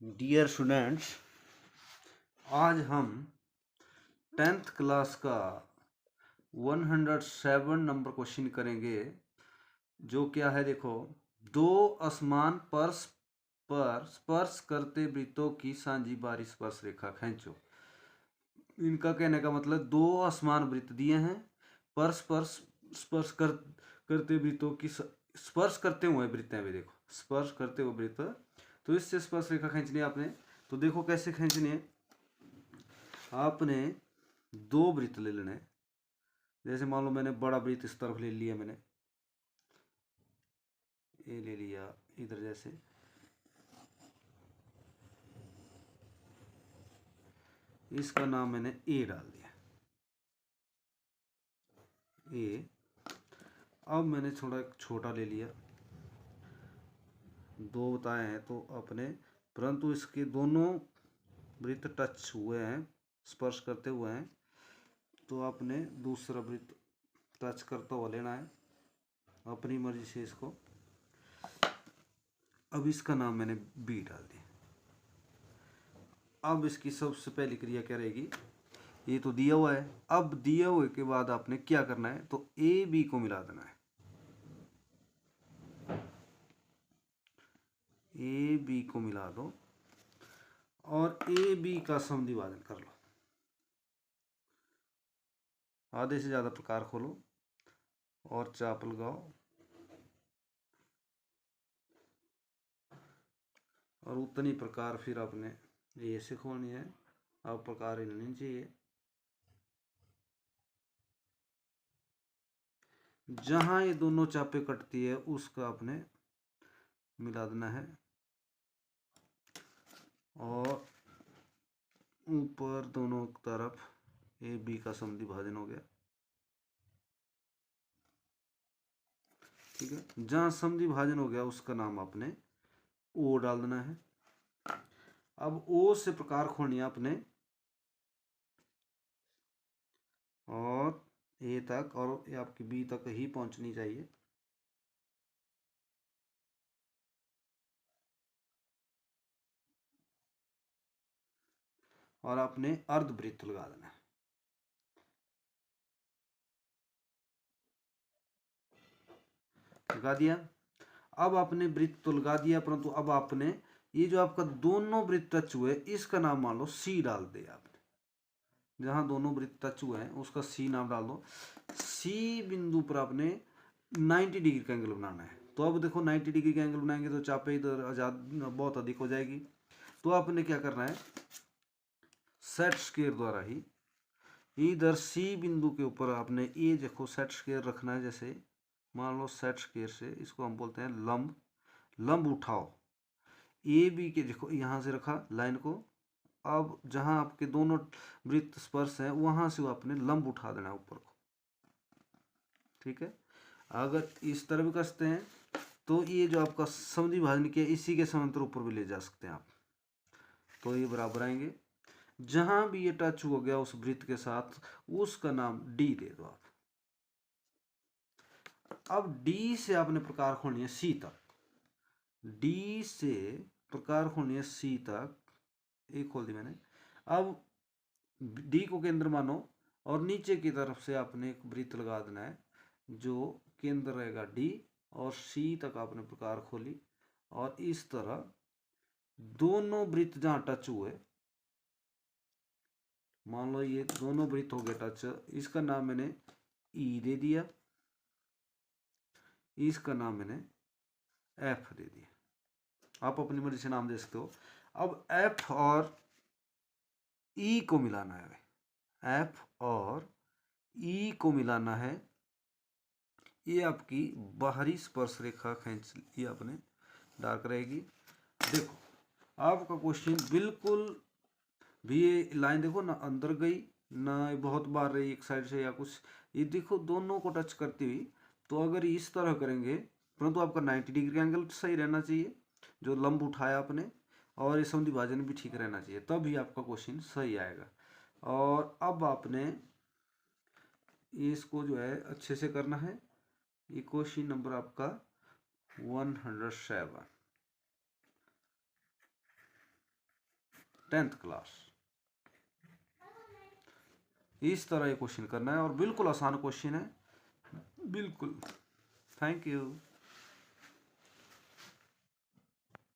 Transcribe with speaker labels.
Speaker 1: Dear students, आज हम 10th class का 107 नंबर क्वेश्चन करेंगे। जो क्या है देखो, दो असमान पर्श पर स्पर्श करते वृत्तों की साझी बारी स्पर्श रेखा खींचो। इनका कहने का मतलब दो असमान वृत्त दिए हैं, परस पर स्पर्श करते वृत्तों की स्पर्श करते हुए वृत्त हैं। देखो स्पर्श करते हुए वृत्त, तो इससे स्पर्श रेखा खींचनी है आपने। तो देखो कैसे खींचनी है। आपने दो वृत्त ले लेने। जैसे मान लो मैंने बड़ा वृत्त इस तरफ ले लिया, मैंने ये ले लिया इधर, जैसे इसका नाम मैंने ए डाल दिया, ए। अब मैंने थोड़ा छोटा ले लिया, दो बताए हैं तो अपने, परंतु इसके दोनों वृत्त टच हुए हैं, स्पर्श करते हुए हैं, तो आपने दूसरा वृत्त टच करता हुआ लेना है अपनी मर्जी से इसको। अब इसका नाम मैंने बी डाल दिया। अब इसकी सबसे पहली क्रिया क्या रहेगी, ये तो दिया हुआ है। अब दिए हुए के बाद आपने क्या करना है, तो ए बी को मिला देना है। ए बी को मिला दो और ए बी का समद्विभाजन कर लो। आधे से ज्यादा प्रकार खोलो और चाप लगाओ, और उतनी प्रकार फिर आपने ये से खोलनी है। अब प्रकार हिलनी चाहिए। जहां ये दोनों चापे कटती है उसका आपने मिला देना है, और ऊपर दोनों तरफ ए बी का समद्विभाजन हो गया। ठीक है, जहां समद्विभाजन हो गया उसका नाम आपने ओ डाल देना है। अब ओ से प्रकार खोलनी है आपने, और ए तक, और ये आपकी बी तक ही पहुंचनी चाहिए। और आपने अर्धवृत्त लगा देना है। लगा दिया। अब आपने वृत्त तो लगा दिया, परंतु अब आपने ये जो आपका दोनों वृत्त टच हुए इसका नाम मान लो सी डाल दिया आपने। जहां दोनों वृत्त टच हुए हैं उसका सी नाम डाल दो। सी बिंदु पर आपने 90 डिग्री का एंगल बनाना है। तो अब देखो 90 डिग्री का एंगल बनाएंगे तो चापे इधर आजाद बहुत अधिक हो जाएगी। तो आपने क्या करना है, सेट स्क्वायर द्वारा ही इधर सी बिंदु के ऊपर आपने ये देखो सेट स्क्वायर रखना है। जैसे मान लो सेट स्क्वायर से इसको हम बोलते हैं लंब। लंब उठाओ, ए बी के देखो यहां से रखा लाइन को। अब जहां आपके दोनों वृत्त स्पर्श हैं वहां से आपने लंब उठा देना है ऊपर को। ठीक है, अगर इस तरह भी कसते हैं तो ये जो आपका समद्विभाजन किया इसी के समांतर ऊपर भी ले जा सकते हैं आप, तो ये बराबर आएंगे। जहां भी ये टच हो गया उस वृत्त के साथ उसका नाम डी दे दो आप। अब डी से आपने प्रकार खोलनी है सी तक। डी से प्रकार खोलनी है सी तक, एक खोल दी मैंने। अब डी को केंद्र मानो और नीचे की तरफ से आपने एक वृत्त लगा देना है जो केंद्र रहेगा डी, और सी तक आपने प्रकार खोली, और इस तरह दोनों वृत्त जहां टच हुए, मान लो ये दोनों वृत्त हो गए टच, इसका नाम मैंने ई दे दिया, इसका नाम मैंने एफ दे दिया। आप अपनी मर्जी से नाम दे सकते हो। अब एफ और ई को मिलाना है, एफ और ई को मिलाना है। ये आपकी बाहरी स्पर्श रेखा खींच ये अपने डार्क रहेगी। देखो आपका क्वेश्चन बिल्कुल भी, ये लाइन देखो ना अंदर गई ना बहुत बार रही एक साइड से या कुछ, ये देखो दोनों को टच करती हुई। तो अगर इस तरह करेंगे, परंतु आपका 90 डिग्री का एंगल सही रहना चाहिए जो लंब उठाया आपने, और ये समद्विभाजन भी ठीक रहना चाहिए, तभी आपका क्वेश्चन सही आएगा। और अब आपने इसको जो है अच्छे से करना है। ये क्वेश्चन नंबर आपका 107। 10th class. इस तरह ये क्वेश्चन करना है और बिल्कुल आसान क्वेश्चन है, बिल्कुल। Thank you.